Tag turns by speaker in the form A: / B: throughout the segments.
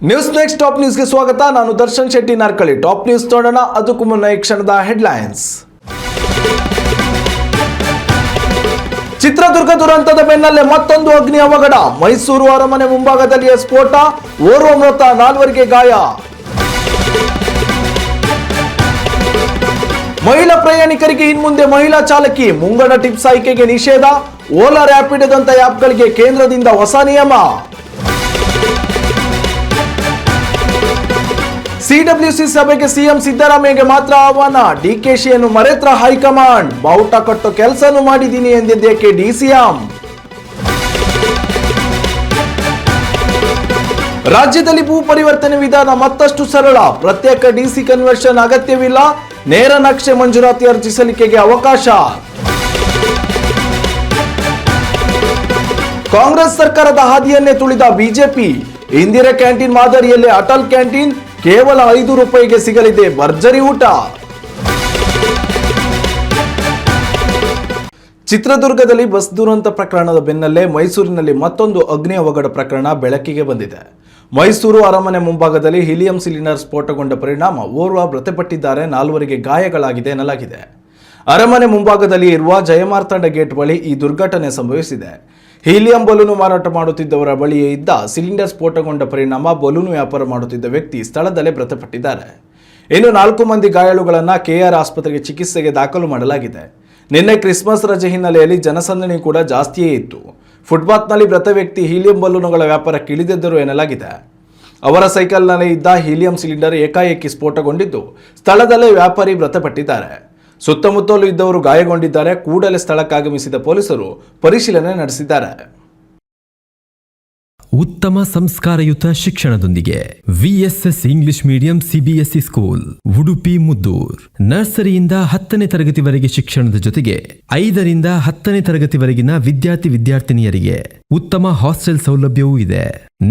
A: News next top ನ್ಯೂಸ್ಗೆ ಸ್ವಾಗತ. ನಾನು ದರ್ಶನ್ ಶೆಟ್ಟಿ ನಾರ್ಕಳಿ. ಟಾಪ್ ನ್ಯೂಸ್ ನೋಡೋಣ. ಅದಕ್ಕೂ ಮುನ್ನ ಈ ಕ್ಷಣದ ಹೆಡ್ಲೈನ್ಸ್. ಚಿತ್ರದುರ್ಗ ದುರಂತದ ಬೆನ್ನಲ್ಲೇ ಮತ್ತೊಂದು ಅಗ್ನಿ ಅವಘಡ. ಮೈಸೂರು ಅರಮನೆ ಮುಂಭಾಗದಲ್ಲಿಯೇ ಸ್ಫೋಟ, ಓರ್ವ ಮೃತ, 4ವರಿಗೆ ಗಾಯ. ಮಹಿಳಾ ಪ್ರಯಾಣಿಕರಿಗೆ ಇನ್ಮುಂದೆ ಮಹಿಳಾ ಚಾಲಕಿ, ಮುಂಗಡ ಟಿಪ್ಸ್ ಆಯ್ಕೆಗೆ ನಿಷೇಧ. ಓಲಾ, ರ್ಯಾಪಿಡೋದಂತ ಆ್ಯಪ್ಗಳಿಗೆ ಕೇಂದ್ರದಿಂದ ಹೊಸ ನಿಯಮ. ಸಿಡಬ್ಲ್ಯೂಸಿ ಸಭೆಗೆ ಸಿಎಂ ಸಿದ್ದರಾಮಯ್ಯಗೆ ಮಾತ್ರ ಆಹ್ವಾನ. ಡಿಕೆಶಿಯನ್ನು ಮರೆತ್ರ ಹೈಕಮಾಂಡ್. ಬಾವುಟ ಕಟ್ಟೋ ಕೆಲಸನೂ ಮಾಡಿದ್ದೀನಿ ಎಂದಿದ್ದಕ್ಕೆ ಡಿಸಿಎಂ. ರಾಜ್ಯದಲ್ಲಿ ಭೂ ಪರಿವರ್ತನೆ ವಿಧಾನ ಮತ್ತಷ್ಟು ಸರಳ. ಪ್ರತ್ಯೇಕ ಡಿಸಿ ಕನ್ವರ್ಷನ್ ಅಗತ್ಯವಿಲ್ಲ. ನೇರ ನಕ್ಷೆ ಮಂಜೂರಾತಿ ಅರ್ಜಿ ಸಲ್ಲಿಕೆಗೆ ಅವಕಾಶ. ಕಾಂಗ್ರೆಸ್ ಸರ್ಕಾರದ ಹಾದಿಯನ್ನೇ ತುಳಿದ ಬಿಜೆಪಿ. ಇಂದಿರಾ ಕ್ಯಾಂಟೀನ್ ಮಾದರಿಯಲ್ಲೇ ಅಟಲ್ ಕ್ಯಾಂಟೀನ್. ಕೇವಲ 5 ರೂಪಾಯಿಗೆ ಸಿಗಲಿದೆ ಭರ್ಜರಿ ಊಟ. ಚಿತ್ರದುರ್ಗದಲ್ಲಿ ಬಸ್ ದುರಂತ ಪ್ರಕರಣದ ಬೆನ್ನಲ್ಲೇ ಮೈಸೂರಿನಲ್ಲಿ ಮತ್ತೊಂದು ಅಗ್ನಿ ಅವಘಡ ಪ್ರಕರಣ ಬೆಳಕಿಗೆ ಬಂದಿದೆ. ಮೈಸೂರು ಅರಮನೆ ಮುಂಭಾಗದಲ್ಲಿ ಹೀಲಿಯಂ ಸಿಲಿಂಡರ್ ಸ್ಫೋಟಗೊಂಡ ಪರಿಣಾಮ ಓರ್ವ ಮೃತಪಟ್ಟಿದ್ದಾರೆ, 4ವರಿಗೆ ಗಾಯಗಳಾಗಿದೆ ಎನ್ನಲಾಗಿದೆ. ಅರಮನೆ ಮುಂಭಾಗದಲ್ಲಿ ಇರುವ ಜಯಮಾರ್ತಾಂಡ ಗೇಟ್ ಬಳಿ ಈ ದುರ್ಘಟನೆ ಸಂಭವಿಸಿದೆ. ಹೀಲಿಯಂ ಬಲೂನು ಮಾರಾಟ ಮಾಡುತ್ತಿದ್ದವರ ಬಳಿಯೇ ಇದ್ದ ಸಿಲಿಂಡರ್ ಸ್ಫೋಟಗೊಂಡ ಪರಿಣಾಮ ಬಲೂನು ವ್ಯಾಪಾರ ಮಾಡುತ್ತಿದ್ದ ವ್ಯಕ್ತಿ ಸ್ಥಳದಲ್ಲೇ ಮೃತಪಟ್ಟಿದ್ದಾರೆ. ಇನ್ನು 4 ಮಂದಿ ಗಾಯಾಳುಗಳನ್ನು ಕೆಆರ್ ಆಸ್ಪತ್ರೆಗೆ ಚಿಕಿತ್ಸೆಗೆ ದಾಖಲು ಮಾಡಲಾಗಿದೆ. ನಿನ್ನೆ ಕ್ರಿಸ್ಮಸ್ ರಜೆ ಹಿನ್ನೆಲೆಯಲ್ಲಿ ಜನಸಂದಣಿ ಕೂಡ ಜಾಸ್ತಿಯೇ ಇತ್ತು. ಫುಟ್ಪಾತ್ನಲ್ಲಿ ಮೃತ ವ್ಯಕ್ತಿ ಹೀಲಿಯಂ ಬಲೂನುಗಳ ವ್ಯಾಪಾರಕ್ಕೆ ಇಳಿದಿದ್ದರು ಎನ್ನಲಾಗಿದೆ. ಅವರ ಸೈಕಲ್ನಲ್ಲಿ ಇದ್ದ ಹೀಲಿಯಂ ಸಿಲಿಂಡರ್ ಏಕಾಏಕಿ ಸ್ಫೋಟಗೊಂಡಿದ್ದು ಸ್ಥಳದಲ್ಲೇ ವ್ಯಾಪಾರಿ ಮೃತಪಟ್ಟಿದ್ದಾರೆ. ಸುತ್ತಮುತ್ತಲೂ ಇದ್ದವರು ಗಾಯಗೊಂಡಿದ್ದಾರೆ. ಕೂಡಲೇ ಸ್ಥಳಕ್ಕಾಗಮಿಸಿದ ಪೊಲೀಸರು ಪರಿಶೀಲನೆ ನಡೆಸಿದ್ದಾರೆ.
B: ಉತ್ತಮ ಸಂಸ್ಕಾರಯುತ ಶಿಕ್ಷಣದೊಂದಿಗೆ VSS English medium CBSE school Udupi Muddur. ನರ್ಸರಿಯಿಂದ 10ನೇ ತರಗತಿವರೆಗೆ ಶಿಕ್ಷಣದ ಜೊತೆಗೆ 5ರಿಂದ 10ನೇ ತರಗತಿವರೆಗಿನ ವಿದ್ಯಾರ್ಥಿನಿಯರಿಗೆ ಉತ್ತಮ ಹಾಸ್ಟೆಲ್ ಸೌಲಭ್ಯವೂ ಇದೆ.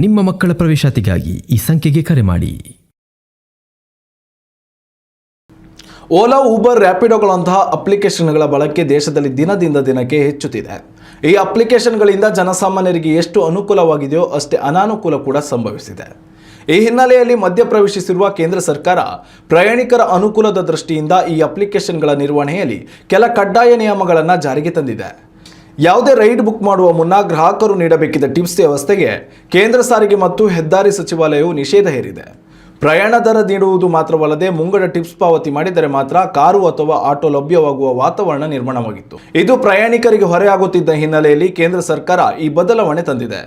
B: ನಿಮ್ಮ ಮಕ್ಕಳ ಪ್ರವೇಶಾತಿಗಾಗಿ ಈ ಸಂಖ್ಯೆಗೆ ಕರೆ ಮಾಡಿ.
A: ಓಲಾ, ಊಬರ್, ರ್ಯಾಪಿಡೋಗಳಂತಹ ಅಪ್ಲಿಕೇಶನ್ಗಳ ಬಳಕೆ ದೇಶದಲ್ಲಿ ದಿನದಿಂದ ದಿನಕ್ಕೆ ಹೆಚ್ಚುತ್ತಿದೆ. ಈ ಅಪ್ಲಿಕೇಶನ್ಗಳಿಂದ ಜನಸಾಮಾನ್ಯರಿಗೆ ಎಷ್ಟು ಅನುಕೂಲವಾಗಿದೆಯೋ ಅಷ್ಟೇ ಅನಾನುಕೂಲ ಕೂಡ ಸಂಭವಿಸಿದೆ. ಈ ಹಿನ್ನೆಲೆಯಲ್ಲಿ ಮಧ್ಯಪ್ರವೇಶಿಸಿರುವ ಕೇಂದ್ರ ಸರ್ಕಾರ ಪ್ರಯಾಣಿಕರ ಅನುಕೂಲದ ದೃಷ್ಟಿಯಿಂದ ಈ ಅಪ್ಲಿಕೇಶನ್ಗಳ ನಿರ್ವಹಣೆಯಲ್ಲಿ ಕೆಲ ಕಡ್ಡಾಯ ನಿಯಮಗಳನ್ನು ಜಾರಿಗೆ ತಂದಿದೆ. ಯಾವುದೇ ರೈಡ್ ಬುಕ್ ಮಾಡುವ ಮುನ್ನ ಗ್ರಾಹಕರು ನೀಡಬೇಕಿದ್ದ ಟಿಪ್ಸ್ ವ್ಯವಸ್ಥೆಗೆ ಕೇಂದ್ರ ಸಾರಿಗೆ ಮತ್ತು ಹೆದ್ದಾರಿ ಸಚಿವಾಲಯವು ನಿಷೇಧ ಹೇರಿದೆ. ಪ್ರಯಾಣ ದರ ನೀಡುವುದು ಮಾತ್ರವಲ್ಲದೆ ಮುಂಗಡ ಟಿಪ್ಸ್ ಪಾವತಿ ಮಾಡಿದರೆ ಮಾತ್ರ ಕಾರು ಅಥವಾ ಆಟೋ ಲಭ್ಯವಾಗುವ ವಾತಾವರಣ ನಿರ್ಮಾಣವಾಗಿತ್ತು. ಇದು ಪ್ರಯಾಣಿಕರಿಗೆ ಹೊರೆಯಾಗುತ್ತಿದ್ದ ಹಿನ್ನೆಲೆಯಲ್ಲಿ ಕೇಂದ್ರ ಸರ್ಕಾರ ಈ ಬದಲಾವಣೆ ತಂದಿದೆ.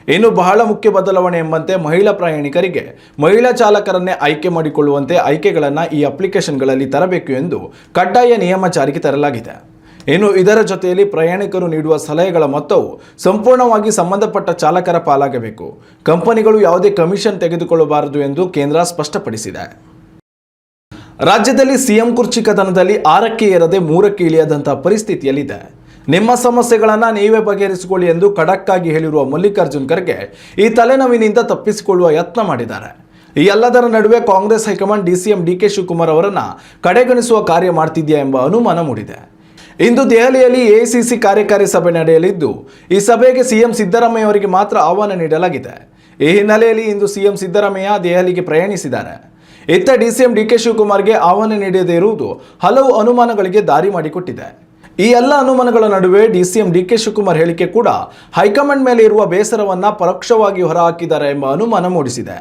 A: ಇನ್ನು ಬಹಳ ಮುಖ್ಯ ಬದಲಾವಣೆ ಎಂಬಂತೆ ಮಹಿಳಾ ಪ್ರಯಾಣಿಕರಿಗೆ ಮಹಿಳಾ ಚಾಲಕರನ್ನೇ ಆಯ್ಕೆ ಮಾಡಿಕೊಳ್ಳುವಂತೆ ಆಯ್ಕೆಗಳನ್ನು ಈ ಅಪ್ಲಿಕೇಶನ್ಗಳಲ್ಲಿ ತರಬೇಕು ಎಂದು ಕಡ್ಡಾಯ ನಿಯಮ ಜಾರಿಗೆ ತರಲಾಗಿದೆ. ಇನ್ನು ಇದರ ಜೊತೆಯಲ್ಲಿ ಪ್ರಯಾಣಿಕರು ನೀಡುವ ಸಲಹೆಗಳ ಮೊತ್ತವು ಸಂಪೂರ್ಣವಾಗಿ ಸಂಬಂಧಪಟ್ಟ ಚಾಲಕರ ಪಾಲಾಗಬೇಕು. ಕಂಪನಿಗಳು ಯಾವುದೇ ಕಮಿಷನ್ ತೆಗೆದುಕೊಳ್ಳಬಾರದು ಎಂದು ಕೇಂದ್ರ ಸ್ಪಷ್ಟಪಡಿಸಿದೆ. ರಾಜ್ಯದಲ್ಲಿ ಸಿಎಂ ಕುರ್ಚಿ ಕದನದಲ್ಲಿ 6ಕ್ಕೆ ಏರದೆ 3ಕ್ಕೆ ಇಳಿಯದಂತಹ ಪರಿಸ್ಥಿತಿಯಲ್ಲಿದೆ. ನಿಮ್ಮ ಸಮಸ್ಯೆಗಳನ್ನು ನೀವೇ ಬಗೆಹರಿಸಿಕೊಳ್ಳಿ ಎಂದು ಖಡಕ್ ಆಗಿ ಹೇಳಿರುವ ಮಲ್ಲಿಕಾರ್ಜುನ್ ಖರ್ಗೆ ಈ ತಲೆನೋವಿನಿಂದ ತಪ್ಪಿಸಿಕೊಳ್ಳುವ ಯತ್ನ ಮಾಡಿದ್ದಾರೆ. ಈ ಎಲ್ಲದರ ನಡುವೆ ಕಾಂಗ್ರೆಸ್ ಹೈಕಮಾಂಡ್ ಡಿಸಿಎಂ ಡಿಕೆ ಶಿವಕುಮಾರ್ ಅವರನ್ನು ಕಡೆಗಣಿಸುವ ಕಾರ್ಯ ಮಾಡ್ತಿದೆಯಾ ಎಂಬ ಅನುಮಾನ ಮೂಡಿದೆ. ಇಂದು ದೆಹಲಿಯಲ್ಲಿ ಎಐಸಿಸಿ ಕಾರ್ಯಕಾರಿ ಸಭೆ ನಡೆಯಲಿದ್ದು ಈ ಸಭೆಗೆ ಸಿಎಂ ಸಿದ್ದರಾಮಯ್ಯ ಅವರಿಗೆ ಮಾತ್ರ ಆಹ್ವಾನ ನೀಡಲಾಗಿದೆ. ಈ ಹಿನ್ನೆಲೆಯಲ್ಲಿ ಇಂದು ಸಿಎಂ ಸಿದ್ದರಾಮಯ್ಯ ದೆಹಲಿಗೆ ಪ್ರಯಾಣಿಸಿದ್ದಾರೆ. ಇತ್ತ ಡಿಸಿಎಂ ಡಿಕೆ ಶಿವಕುಮಾರ್ಗೆ ಆಹ್ವಾನ ನೀಡದೇ ಇರುವುದು ಹಲವು ಅನುಮಾನಗಳಿಗೆ ದಾರಿ ಮಾಡಿಕೊಟ್ಟಿದೆ. ಈ ಎಲ್ಲ ಅನುಮಾನಗಳ ನಡುವೆ ಡಿಸಿಎಂ ಡಿಕೆ ಶಿವಕುಮಾರ್ ಹೇಳಿಕೆ ಕೂಡ ಹೈಕಮಾಂಡ್ ಮೇಲೆ ಇರುವ ಬೇಸರವನ್ನ ಪರೋಕ್ಷವಾಗಿ ಹೊರಹಾಕಿದ್ದಾರೆ ಎಂಬ ಅನುಮಾನ ಮೂಡಿಸಿದೆ.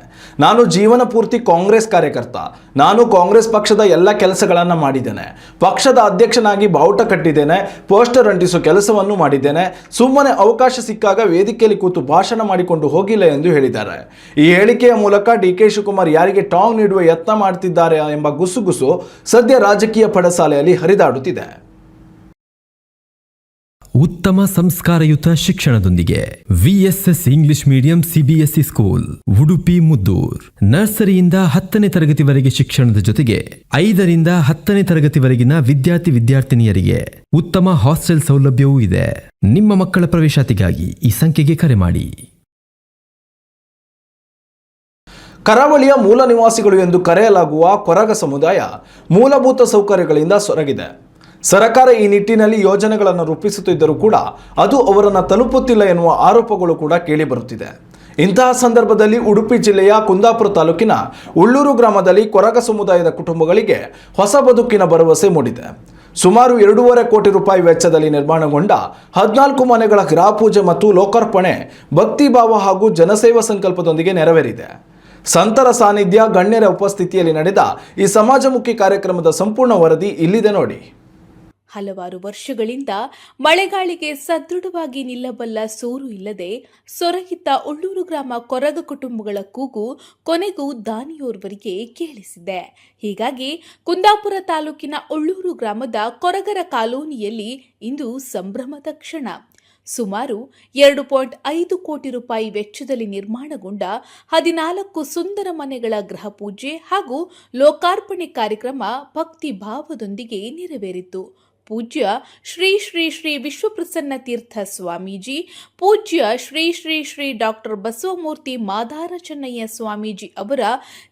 A: ನಾನು ಜೀವನ ಪೂರ್ತಿ ಕಾಂಗ್ರೆಸ್ ಕಾರ್ಯಕರ್ತ. ನಾನು ಕಾಂಗ್ರೆಸ್ ಪಕ್ಷದ ಎಲ್ಲ ಕೆಲಸಗಳನ್ನು ಮಾಡಿದ್ದೇನೆ. ಪಕ್ಷದ ಅಧ್ಯಕ್ಷನಾಗಿ ಬಾವುಟ ಕಟ್ಟಿದ್ದೇನೆ, ಪೋಸ್ಟರ್ ಅಂಟಿಸುವ ಕೆಲಸವನ್ನು ಮಾಡಿದ್ದೇನೆ. ಸುಮ್ಮನೆ ಅವಕಾಶ ಸಿಕ್ಕಾಗ ವೇದಿಕೆಯಲ್ಲಿ ಕೂತು ಭಾಷಣ ಮಾಡಿಕೊಂಡು ಹೋಗಿಲ್ಲ ಎಂದು ಹೇಳಿದ್ದಾರೆ. ಈ ಹೇಳಿಕೆಯ ಮೂಲಕ ಡಿಕೆ ಶಿವಕುಮಾರ್ ಯಾರಿಗೆ ಟಾಂಗ್ ನೀಡುವ ಯತ್ನ ಮಾಡ್ತಿದ್ದಾರೆ ಎಂಬ ಗುಸುಗುಸು ಸದ್ಯ ರಾಜಕೀಯ ಪಡಸಾಲೆಯಲ್ಲಿ ಹರಿದಾಡುತ್ತಿದೆ.
B: ಉತ್ತಮ ಸಂಸ್ಕಾರಯುತ ಶಿಕ್ಷಣದೊಂದಿಗೆ VSS English medium CBSE school Udupi Muddur. ನರ್ಸರಿಯಿಂದ 10ನೇ ತರಗತಿವರೆಗೆ ಶಿಕ್ಷಣದ ಜೊತೆಗೆ 5ರಿಂದ 10ನೇ ತರಗತಿವರೆಗಿನ ವಿದ್ಯಾರ್ಥಿನಿಯರಿಗೆ ಉತ್ತಮ ಹಾಸ್ಟೆಲ್ ಸೌಲಭ್ಯವೂ ಇದೆ. ನಿಮ್ಮ ಮಕ್ಕಳ ಪ್ರವೇಶಾತಿಗಾಗಿ ಈ ಸಂಖ್ಯೆಗೆ ಕರೆ ಮಾಡಿ.
A: ಕರಾವಳಿಯ ಮೂಲ ನಿವಾಸಿಗಳು ಎಂದು ಕರೆಯಲಾಗುವ ಕೊರಗ ಸಮುದಾಯ ಮೂಲಭೂತ ಸೌಕರ್ಯಗಳಿಂದ ಸೊರಗಿದೆ. ಸರ್ಕಾರ ಈ ನಿಟ್ಟಿನಲ್ಲಿ ಯೋಜನೆಗಳನ್ನು ರೂಪಿಸುತ್ತಿದ್ದರೂ ಕೂಡ ಅದು ಅವರನ್ನು ತಲುಪುತ್ತಿಲ್ಲ ಎನ್ನುವ ಆರೋಪಗಳು ಕೂಡ ಕೇಳಿಬರುತ್ತಿದೆ. ಇಂತಹ ಸಂದರ್ಭದಲ್ಲಿ ಉಡುಪಿ ಜಿಲ್ಲೆಯ ಕುಂದಾಪುರ ತಾಲೂಕಿನ ಉಳ್ಳೂರು ಗ್ರಾಮದಲ್ಲಿ ಕೊರಗ ಸಮುದಾಯದ ಕುಟುಂಬಗಳಿಗೆ ಹೊಸ ಬದುಕಿನ ಭರವಸೆ ಮೂಡಿದೆ. ಸುಮಾರು 2.5 ಕೋಟಿ ರೂಪಾಯಿ ವೆಚ್ಚದಲ್ಲಿ ನಿರ್ಮಾಣಗೊಂಡ 14 ಮನೆಗಳ ಗೃಹಪೂಜೆ ಮತ್ತು ಲೋಕಾರ್ಪಣೆ ಭಕ್ತಿಭಾವ ಹಾಗೂ ಜನಸೇವಾ ಸಂಕಲ್ಪದೊಂದಿಗೆ ನೆರವೇರಿದೆ. ಸಂತರ ಸಾನ್ನಿಧ್ಯ, ಗಣ್ಯರ ಉಪಸ್ಥಿತಿಯಲ್ಲಿ ನಡೆದ ಈ ಸಮಾಜಮುಖಿ ಕಾರ್ಯಕ್ರಮದ ಸಂಪೂರ್ಣ ವರದಿ ಇಲ್ಲಿದೆ ನೋಡಿ.
C: ಹಲವಾರು ವರ್ಷಗಳಿಂದ ಮಳೆಗಾಳಿಗೆ ಸದೃಢವಾಗಿ ನಿಲ್ಲಬಲ್ಲ ಸೋರು ಇಲ್ಲದೆ ಸೊರಗಿದ್ದ ಉಳ್ಳೂರು ಗ್ರಾಮ ಕೊರಗ ಕುಟುಂಬಗಳ ಕೂಗು ಕೊನೆಗೂ ದಾನಿಯೋರ್ವರಿಗೆ ಕೇಳಿಸಿದೆ. ಹೀಗಾಗಿ ಕುಂದಾಪುರ ತಾಲೂಕಿನ ಉಳ್ಳೂರು ಗ್ರಾಮದ ಕೊರಗರ ಕಾಲೋನಿಯಲ್ಲಿ ಇಂದು ಸಂಭ್ರಮದ ಕ್ಷಣ. ಸುಮಾರು 2.5 ಕೋಟಿ ರೂಪಾಯಿ ವೆಚ್ಚದಲ್ಲಿ ನಿರ್ಮಾಣಗೊಂಡ 14 ಸುಂದರ ಮನೆಗಳ ಗೃಹಪೂಜೆ ಹಾಗೂ ಲೋಕಾರ್ಪಣೆ ಕಾರ್ಯಕ್ರಮ ಭಕ್ತಿ ಭಾವದೊಂದಿಗೆ ನೆರವೇರಿತು. ಪೂಜ್ಯ ಶ್ರೀ ಶ್ರೀ ಶ್ರೀ ವಿಶ್ವಪ್ರಸನ್ನ ತೀರ್ಥ ಸ್ವಾಮೀಜಿ, ಪೂಜ್ಯ ಶ್ರೀ ಶ್ರೀ ಶ್ರೀ ಡಾಕ್ಟರ್ ಬಸವಮೂರ್ತಿ ಮಾದಾರ ಚೆನ್ನಯ್ಯ ಸ್ವಾಮೀಜಿ ಅವರ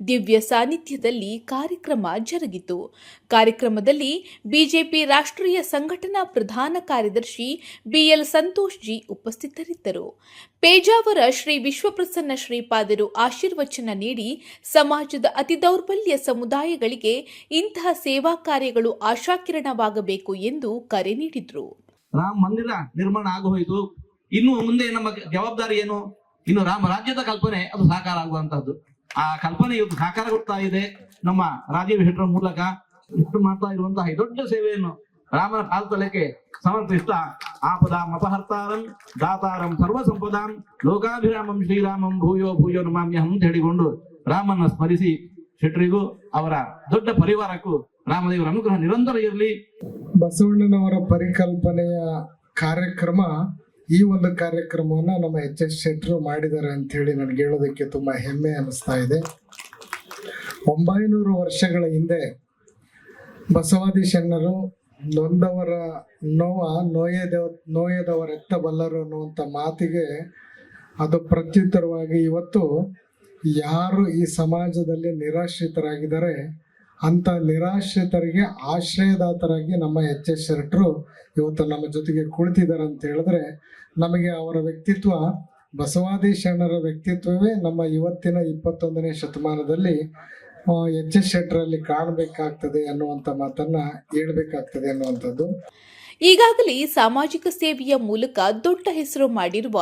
C: ದಿವ್ಯ ಸಾನ್ನಿಧ್ಯದಲ್ಲಿ ಕಾರ್ಯಕ್ರಮ ಜರುಗಿತು. ಕಾರ್ಯಕ್ರಮದಲ್ಲಿ ಬಿಜೆಪಿ ರಾಷ್ಟ್ರೀಯ ಸಂಘಟನಾ ಪ್ರಧಾನ ಕಾರ್ಯದರ್ಶಿ ಬಿಎಲ್ ಸಂತೋಷ್ ಜಿ ಉಪಸ್ಥಿತರಿದ್ದರು. ಪೇಜಾವರ ಶ್ರೀ ವಿಶ್ವಪ್ರಸನ್ನ ಶ್ರೀಪಾದರು ಆಶೀರ್ವಚನ ನೀಡಿ ಸಮಾಜದ ಅತಿ ದೌರ್ಬಲ್ಯ ಸಮುದಾಯಗಳಿಗೆ ಇಂತಹ ಸೇವಾ ಕಾರ್ಯಗಳು ಆಶಾಕಿರಣವಾಗಬೇಕು ಎಂದು ಕರೆ ನೀಡಿದ್ರು.
D: ರಾಮ ಮಂದಿರ ನಿರ್ಮಾಣ ಆಗೋಯ್ತು. ಇನ್ನು ಮುಂದೆ ನಮ್ಮ ಜವಾಬ್ದಾರಿ ಏನು? ಇನ್ನು ರಾಮ ರಾಜ್ಯದ ಕಲ್ಪನೆ ಅದು ಸಾಕಾರ ಆಗುವಂತಹದ್ದು. ಆ ಕಲ್ಪನೆ ಇವತ್ತು ಸಾಕಾರಗೊಳ್ತಾ ಇದೆ. ನಮ್ಮ ರಾಜೀವ್ ಹೆಡ್ರ ಮೂಲಕ ಇಷ್ಟು ಮಾಡ್ತಾ ಇರುವಂತಹ ಈ ದೊಡ್ಡ ಸೇವೆಯನ್ನು ರಾಮನ ಪಾಲ್ತಲಕ್ಕೆ ಸಮರ್ಪಿಸ್ತಾ ಆಪದಾಂ ಅಪಹರ್ತಾರಂ ದಾತಾರಂ ಸರ್ವ ಸಂಪದಾಂ ಲೋಕಾಭಿರಾಮಂ ಶ್ರೀರಾಮಂ ಭೂಯೋ ಭೂಯೋ ನಮಾಮ್ಯಹಂ ಅಂತ ಹೇಳಿಕೊಂಡು ರಾಮನ ಸ್ಮರಿಸಿ ಶೆಟ್ರಿಗೂ ಅವರ ದೊಡ್ಡ ಪರಿವಾರಕ್ಕೂ ರಾಮದೇವರ ಅನುಗ್ರಹ ನಿರಂತರ ಇರಲಿ.
E: ಬಸವಣ್ಣನವರ ಪರಿಕಲ್ಪನೆಯ ಕಾರ್ಯಕ್ರಮ, ಈ ಒಂದು ಕಾರ್ಯಕ್ರಮವನ್ನ ನಮ್ಮ ಎಚ್ ಶೆಟ್ರು ಮಾಡಿದ್ದಾರೆ ಅಂತ ಹೇಳಿ ನನಗೆ ಹೇಳೋದಕ್ಕೆ ತುಂಬಾ ಹೆಮ್ಮೆ ಅನಿಸ್ತಾ ಇದೆ. 900 ವರ್ಷಗಳ ಹಿಂದೆ ಬಸವಾದಿ ಶರಣರು ನೊಂದವರ ನೋಯದವರೆತ್ತ ಬಲ್ಲರು ಅನ್ನುವಂಥ ಮಾತಿಗೆ ಅದು ಪ್ರತ್ಯುತ್ತರವಾಗಿ ಇವತ್ತು ಯಾರು ಈ ಸಮಾಜದಲ್ಲಿ ನಿರಾಶ್ರಿತರಾಗಿದ್ದಾರೆ ಅಂತ ನಿರಾಶ್ರಿತರಿಗೆ ಆಶ್ರಯದಾತರಾಗಿ ನಮ್ಮ ಎಚ್ ಶೆಟ್ರು ಇವತ್ತು ನಮ್ಮ ಜೊತೆಗೆ ಕುಳಿತಿದ್ದಾರೆ ಅಂತ ಹೇಳಿದ್ರೆ ನಮಗೆ ಅವರ ವ್ಯಕ್ತಿತ್ವ, ಬಸವಾದಿ ಶರಣರ ವ್ಯಕ್ತಿತ್ವವೇ ನಮ್ಮ ಇವತ್ತಿನ 21ನೇ ಶತಮಾನದಲ್ಲಿ ಎಚ್ ಶೆಟ್ರಲ್ಲಿ ಕಾಣಬೇಕಾಗ್ತದೆ ಅನ್ನುವಂಥ ಮಾತನ್ನ ಹೇಳ್ಬೇಕಾಗ್ತದೆ ಅನ್ನುವಂಥದ್ದು.
C: ಈಗಾಗಲೇ ಸಾಮಾಜಿಕ ಸೇವೆಯ ಮೂಲಕ ದೊಡ್ಡ ಹೆಸರು ಮಾಡಿರುವ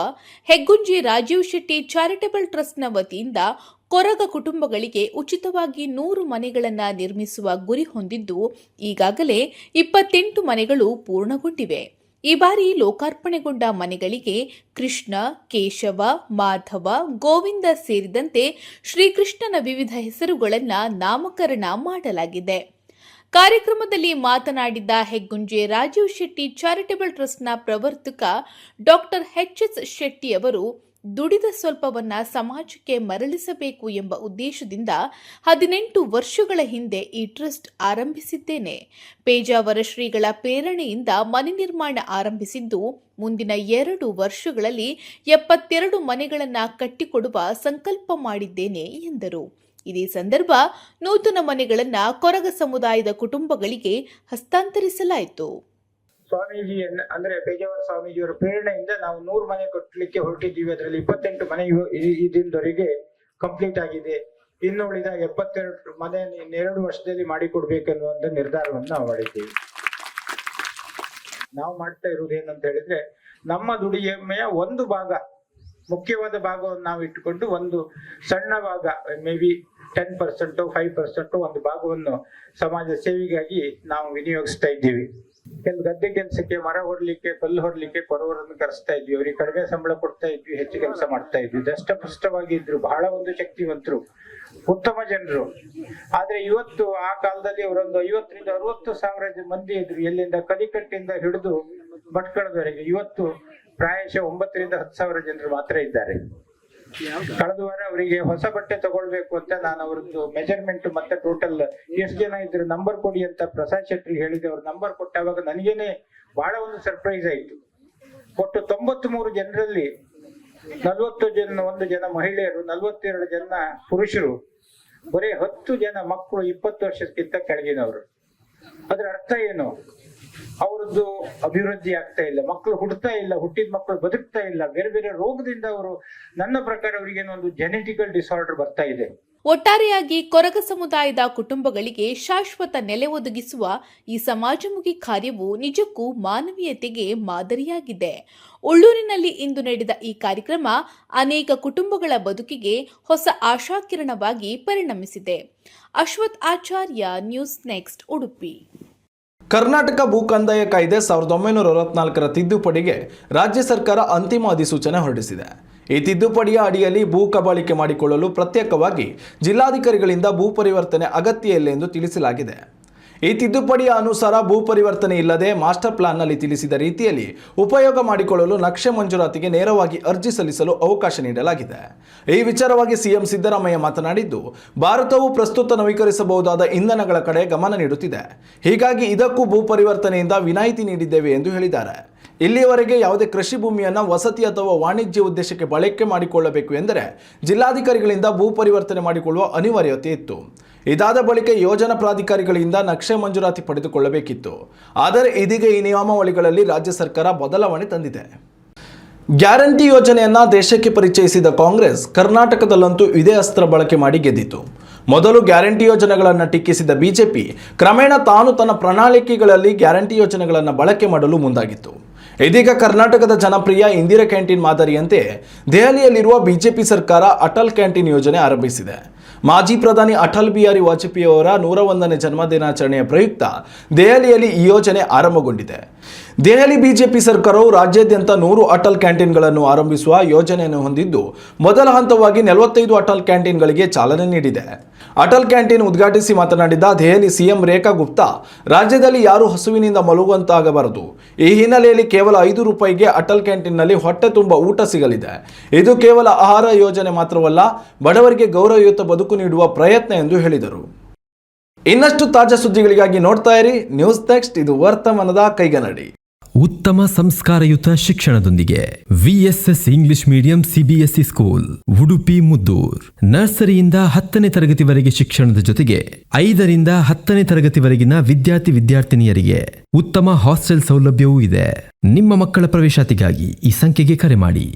C: ಹೆಗ್ಗುಂಜಿ ರಾಜೀವ್ ಶೆಟ್ಟಿ ಚಾರಿಟಬಲ್ ಟ್ರಸ್ಟ್ನ ವತಿಯಿಂದ ಕೊರಗ ಕುಟುಂಬಗಳಿಗೆ ಉಚಿತವಾಗಿ 100 ಮನೆಗಳನ್ನು ನಿರ್ಮಿಸುವ ಗುರಿ ಹೊಂದಿದ್ದು ಈಗಾಗಲೇ 28 ಮನೆಗಳು ಪೂರ್ಣಗೊಂಡಿವೆ. ಈ ಬಾರಿ ಲೋಕಾರ್ಪಣೆಗೊಂಡ ಮನೆಗಳಿಗೆ ಕೃಷ್ಣ, ಕೇಶವ, ಮಾಧವ, ಗೋವಿಂದ ಸೇರಿದಂತೆ ಶ್ರೀಕೃಷ್ಣನ ವಿವಿಧ ಹೆಸರುಗಳನ್ನು ನಾಮಕರಣ ಮಾಡಲಾಗಿದೆ. ಕಾರ್ಯಕ್ರಮದಲ್ಲಿ ಮಾತನಾಡಿದ ಹೆಗ್ಗುಂಜೆ ರಾಜೀವ್ ಶೆಟ್ಟಿ ಚಾರಿಟಬಲ್ ಟ್ರಸ್ಟ್ನ ಪ್ರವರ್ತಕ ಡಾಕ್ಟರ್ ಎಚ್ ಶೆಟ್ಟಿ ಅವರು ದುಡಿದ ಸ್ವಲ್ಪವನ್ನ ಸಮಾಜಕ್ಕೆ ಮರಳಿಸಬೇಕು ಎಂಬ ಉದ್ದೇಶದಿಂದ 18 ವರ್ಷಗಳ ಹಿಂದೆ ಈ ಟ್ರಸ್ಟ್ ಆರಂಭಿಸಿದ್ದೇನೆ. ಪೇಜಾವರ ಶ್ರೀಗಳ ಪ್ರೇರಣೆಯಿಂದ ಮನೆ ನಿರ್ಮಾಣ ಆರಂಭಿಸಿದ್ದು ಮುಂದಿನ 2 ವರ್ಷಗಳಲ್ಲಿ 72 ಮನೆಗಳನ್ನು ಕಟ್ಟಿಕೊಡುವ ಸಂಕಲ್ಪ ಮಾಡಿದ್ದೇನೆ ಎಂದರು. ಇದೇ ಸಂದರ್ಭ ನೂತನ ಮನೆಗಳನ್ನು ಕೊರಗ ಸಮುದಾಯದ ಕುಟುಂಬಗಳಿಗೆ ಹಸ್ತಾಂತರಿಸಲಾಯಿತು.
F: ಸ್ವಾಮೀಜಿ ಅಂದ್ರೆ ಪೇಜಾವರ ಸ್ವಾಮೀಜಿಯವರ ಪ್ರೇರಣೆಯಿಂದ ನಾವು 100 ಮನೆ ಕಟ್ಟಲಿಕ್ಕೆ ಹೊರಟಿದ್ದೀವಿ. ಅದರಲ್ಲಿ 28 ಮನೆ ಇದರವರೆಗೆ ಕಂಪ್ಲೀಟ್ ಆಗಿದೆ. ಇನ್ನು ಉಳಿದ 72 ಮನೆ 2 ವರ್ಷದಲ್ಲಿ ಮಾಡಿಕೊಡ್ಬೇಕನ್ನುವಂತ ನಿರ್ಧಾರವನ್ನು ನಾವು ಮಾಡಿದ್ದೀವಿ. ನಾವು ಮಾಡ್ತಾ ಇರುವುದು ಏನಂತ ಹೇಳಿದ್ರೆ, ನಮ್ಮ ದುಡಿಮೆಯ ಒಂದು ಭಾಗ, ಮುಖ್ಯವಾದ ಭಾಗವನ್ನು ನಾವು ಇಟ್ಟುಕೊಂಡು ಒಂದು ಸಣ್ಣ ಭಾಗ, ಮೇ ಬಿ 10% 5% ಒಂದು ಭಾಗವನ್ನು ಸಮಾಜ ಸೇವೆಗಾಗಿ ನಾವು ವಿನಿಯೋಗಿಸ್ತಾ ಇದ್ದೀವಿ. ಗದ್ದೆ ಕೆಲಸಕ್ಕೆ, ಮರ ಹೊಡ್ಲಿಕ್ಕೆ, ಕಲ್ಲು ಹೊಡ್ಲಿಕ್ಕೆ ಕೊರವರನ್ನು ಕರೆಸ್ತಾ ಇದ್ವಿ. ಅವ್ರಿಗೆ ಕಡಿಮೆ ಸಂಬಳ ಕೊಡ್ತಾ ಇದ್ವಿ, ಹೆಚ್ಚು ಕೆಲಸ ಮಾಡ್ತಾ ಇದ್ವಿ. ದಷ್ಟಪುಷ್ಟವಾಗಿ ಇದ್ರು, ಬಹಳ ಒಂದು ಶಕ್ತಿವಂತರು, ಉತ್ತಮ ಜನರು. ಆದ್ರೆ ಇವತ್ತು ಆ ಕಾಲದಲ್ಲಿ ಅವರೊಂದು 50 ರಿಂದ 60 ಸಾವಿರ ಮಂದಿ ಇದ್ರು, ಎಲ್ಲಿಂದ ಕಲಿಕಟ್ಟಿಂದ ಹಿಡಿದು ಭಟ್ಕಳದವರೆಗೆ. ಇವತ್ತು ಪ್ರಾಯಶಃ 9 ರಿಂದ 10 ಸಾವಿರ ಜನರು ಮಾತ್ರ ಇದ್ದಾರೆ. ಕಳೆದ ವಾರ ಅವರಿಗೆ ಹೊಸ ಬಟ್ಟೆ ತಗೊಳ್ಬೇಕು ಅಂತ ನಾನು ಅವರದ್ದು ಮೆಜರ್ಮೆಂಟ್ ಮತ್ತೆ ಟೋಟಲ್ ಎಷ್ಟು ಜನ ಇದ್ರು ನಂಬರ್ ಕೊಡಿ ಅಂತ ಪ್ರಸಾದ್ ಶೆಟ್ಟಿ ಹೇಳಿದೆ. ಅವ್ರ ನಂಬರ್ ಕೊಟ್ಟಾಗ ನನಗೇನೆ ಬಹಳ ಒಂದು ಸರ್ಪ್ರೈಸ್ ಆಯ್ತು. ಒಟ್ಟು 93 ಜನರಲ್ಲಿ 41 ಜನ ಮಹಿಳೆಯರು, 42 ಜನ ಪುರುಷರು, ಬರೀ 10 ಜನ ಮಕ್ಕಳು 20 ವರ್ಷಕ್ಕಿಂತ ಕೆಳಗಿನವರು. ಅದರ ಅರ್ಥ ಏನು? ಅವರದ್ದು ಅಭಿವೃದ್ಧಿ ಆಗ್ತಾ ಇಲ್ಲ, ಮಕ್ಕಳು ಹುಟ್ಟುತ್ತಾ ಇಲ್ಲ, ಹುಟ್ಟಿದ ಮಕ್ಕಳು ಬದುಕ್ತಾ ಇಲ್ಲ, ಬೇರೆ ಬೇರೆ ರೋಗದಿಂದ ಅವರು, ನನ್ನ ಪ್ರಕಾರ ಅವರಿಗೆ ಒಂದು ಜೆನೆಟಿಕಲ್ ಡಿಸಾರ್ಡರ್ ಬರ್ತಾ ಇದೆ.
C: ಒಟ್ಟಾರೆಯಾಗಿ ಕೊರಗ ಸಮುದಾಯದ ಕುಟುಂಬಗಳಿಗೆ ಶಾಶ್ವತ ನೆಲೆ ಒದಗಿಸುವ ಈ ಸಮಾಜಮುಖಿ ಕಾರ್ಯವು ನಿಜಕ್ಕೂ ಮಾನವೀಯತೆಗೆ ಮಾದರಿಯಾಗಿದೆ. ಉಳ್ಳೂರಿನಲ್ಲಿ ಇಂದು ನಡೆದ ಈ ಕಾರ್ಯಕ್ರಮ ಅನೇಕ ಕುಟುಂಬಗಳ ಬದುಕಿಗೆ ಹೊಸ ಆಶಾಕಿರಣವಾಗಿ ಪರಿಣಮಿಸಿದೆ. ಅಶ್ವಥ್ ಆಚಾರ್ಯ, ನ್ಯೂಸ್ ನೆಕ್ಸ್ಟ್, ಉಡುಪಿ.
A: ಕರ್ನಾಟಕ ಭೂ ಕಂದಾಯ ಕಾಯ್ದೆ 1964ರ ತಿದ್ದುಪಡಿಗೆ ರಾಜ್ಯ ಸರ್ಕಾರ ಅಂತಿಮ ಅಧಿಸೂಚನೆ ಹೊರಡಿಸಿದೆ. ಈ ತಿದ್ದುಪಡಿಯ ಅಡಿಯಲ್ಲಿ ಭೂ ಕಬಳಿಕೆ ಮಾಡಿಕೊಳ್ಳಲು ಪ್ರತ್ಯೇಕವಾಗಿ ಜಿಲ್ಲಾಧಿಕಾರಿಗಳಿಂದ ಭೂ ಪರಿವರ್ತನೆ ಅಗತ್ಯ ಇಲ್ಲ ಎಂದು ತಿಳಿಸಲಾಗಿದೆ. ಈ ತಿದ್ದುಪಡಿಯ ಅನುಸಾರ ಭೂ ಪರಿವರ್ತನೆ ಇಲ್ಲದೆ ಮಾಸ್ಟರ್ ಪ್ಲಾನ್ನಲ್ಲಿ ತಿಳಿಸಿದ ರೀತಿಯಲ್ಲಿ ಉಪಯೋಗ ಮಾಡಿಕೊಳ್ಳಲು ನಕ್ಷೆ ಮಂಜೂರಾತಿಗೆ ನೇರವಾಗಿ ಅರ್ಜಿ ಸಲ್ಲಿಸಲು ಅವಕಾಶ ನೀಡಲಾಗಿದೆ. ಈ ವಿಚಾರವಾಗಿ ಸಿಎಂ ಸಿದ್ದರಾಮಯ್ಯ ಮಾತನಾಡಿದ್ದು, ಭಾರತವು ಪ್ರಸ್ತುತ ನವೀಕರಿಸಬಹುದಾದ ಇಂಧನಗಳ ಕಡೆ ಗಮನ ನೀಡುತ್ತಿದೆ. ಹೀಗಾಗಿ ಇದಕ್ಕೂ ಭೂ ಪರಿವರ್ತನೆಯಿಂದ ವಿನಾಯಿತಿ ನೀಡಿದ್ದೇವೆ ಎಂದು ಹೇಳಿದ್ದಾರೆ. ಇಲ್ಲಿಯವರೆಗೆ ಯಾವುದೇ ಕೃಷಿ ಭೂಮಿಯನ್ನು ವಸತಿ ಅಥವಾ ವಾಣಿಜ್ಯ ಉದ್ದೇಶಕ್ಕೆ ಬಳಕೆ ಮಾಡಿಕೊಳ್ಳಬೇಕು ಎಂದರೆ ಜಿಲ್ಲಾಧಿಕಾರಿಗಳಿಂದ ಭೂ ಪರಿವರ್ತನೆ ಮಾಡಿಕೊಳ್ಳುವ ಅನಿವಾರ್ಯತೆ ಇತ್ತು. ಇದಾದ ಬಳಿಕ ಯೋಜನಾ ಪ್ರಾಧಿಕಾರಿಗಳಿಂದ ನಕ್ಷೆ ಮಂಜೂರಾತಿ ಪಡೆದುಕೊಳ್ಳಬೇಕಿತ್ತು. ಆದರೆ ಇದೀಗ ಈ ನಿಯಮಾವಳಿಗಳಲ್ಲಿ ರಾಜ್ಯ ಸರ್ಕಾರ ಬದಲಾವಣೆ ತಂದಿದೆ. ಗ್ಯಾರಂಟಿ ಯೋಜನೆಯನ್ನ ದೇಶಕ್ಕೆ ಪರಿಚಯಿಸಿದ ಕಾಂಗ್ರೆಸ್ ಕರ್ನಾಟಕದಲ್ಲಂತೂ ಇದೇ ಅಸ್ತ್ರ ಬಳಕೆ ಮಾಡಿ ಗೆದ್ದಿತು. ಮೊದಲು ಗ್ಯಾರಂಟಿ ಯೋಜನೆಗಳನ್ನು ಟೀಕಿಸಿದ ಬಿಜೆಪಿ ಕ್ರಮೇಣ ತಾನು ತನ್ನ ಪ್ರಣಾಳಿಕೆಗಳಲ್ಲಿ ಗ್ಯಾರಂಟಿ ಯೋಜನೆಗಳನ್ನು ಬಳಕೆ ಮಾಡಲು ಮುಂದಾಗಿತ್ತು. ಇದೀಗ ಕರ್ನಾಟಕದ ಜನಪ್ರಿಯ ಇಂದಿರಾ ಕ್ಯಾಂಟೀನ್ ಮಾದರಿಯಂತೆ ದೆಹಲಿಯಲ್ಲಿರುವ ಬಿಜೆಪಿ ಸರ್ಕಾರ ಅಟಲ್ ಕ್ಯಾಂಟೀನ್ ಯೋಜನೆ ಆರಂಭಿಸಿದೆ. ಮಾಜಿ ಪ್ರಧಾನಿ ಅಟಲ್ ಬಿಹಾರಿ ವಾಜಪೇಯಿ ಅವರ 101ನೇ ಜನ್ಮದಿನಾಚರಣೆಯ ಪ್ರಯುಕ್ತ ದೆಹಲಿಯಲ್ಲಿ ಈ ಯೋಜನೆ ಆರಂಭಗೊಂಡಿದೆ. ದೆಹಲಿ ಬಿಜೆಪಿ ಸರ್ಕಾರವು ರಾಜ್ಯಾದ್ಯಂತ 100 ಅಟಲ್ ಕ್ಯಾಂಟೀನ್ಗಳನ್ನು ಆರಂಭಿಸುವ ಯೋಜನೆಯನ್ನು ಹೊಂದಿದ್ದು, ಮೊದಲ ಹಂತವಾಗಿ 45 ಅಟಲ್ ಕ್ಯಾಂಟೀನ್ಗಳಿಗೆ ಚಾಲನೆ ನೀಡಿದೆ. ಅಟಲ್ ಕ್ಯಾಂಟೀನ್ ಉದ್ಘಾಟಿಸಿ ಮಾತನಾಡಿದ ದೆಹಲಿ ಸಿಎಂ ರೇಖಾ ಗುಪ್ತಾ, ರಾಜ್ಯದಲ್ಲಿ ಯಾರು ಹಸುವಿನಿಂದ ಮಲಗುವಂತಾಗಬಾರದು. ಈ ಹಿನ್ನೆಲೆಯಲ್ಲಿ ಕೇವಲ 5 ರೂಪಾಯಿಗೆ ಅಟಲ್ ಕ್ಯಾಂಟೀನ್ನಲ್ಲಿ ಹೊಟ್ಟೆ ತುಂಬ ಊಟ ಸಿಗಲಿದೆ. ಇದು ಕೇವಲ ಆಹಾರ ಯೋಜನೆ ಮಾತ್ರವಲ್ಲ, ಬಡವರಿಗೆ ಗೌರವಯುತ ಬದುಕು ನೀಡುವ ಪ್ರಯತ್ನ ಎಂದು ಹೇಳಿದರು. ಇನ್ನಷ್ಟು ತಾಜಾ ಸುದ್ದಿಗಳಿಗಾಗಿ ನೋಡ್ತಾ ಇರಿ ನ್ಯೂಸ್ ನೆಕ್ಸ್ಟ್. ಇದು ವರ್ತಮಾನದ ಕೈಗನ್ನಡಿ.
B: ಉತ್ತಮ ಸಂಸ್ಕಾರಯುತ ಶಿಕ್ಷಣದೊಂದಿಗೆ VSS English medium CBSE school, Udupi Muddur. ನರ್ಸರಿಯಿಂದ 10ನೇ ತರಗತಿವರೆಗೆ ಶಿಕ್ಷಣದ ಜೊತೆಗೆ 5ರಿಂದ 10ನೇ ತರಗತಿವರೆಗಿನ ವಿದ್ಯಾರ್ಥಿನಿಯರಿಗೆ ಉತ್ತಮ ಹಾಸ್ಟೆಲ್ ಸೌಲಭ್ಯವೂ ಇದೆ. ನಿಮ್ಮ ಮಕ್ಕಳ ಪ್ರವೇಶಾತಿಗಾಗಿ ಈ ಸಂಖ್ಯೆಗೆ ಕರೆ ಮಾಡಿ.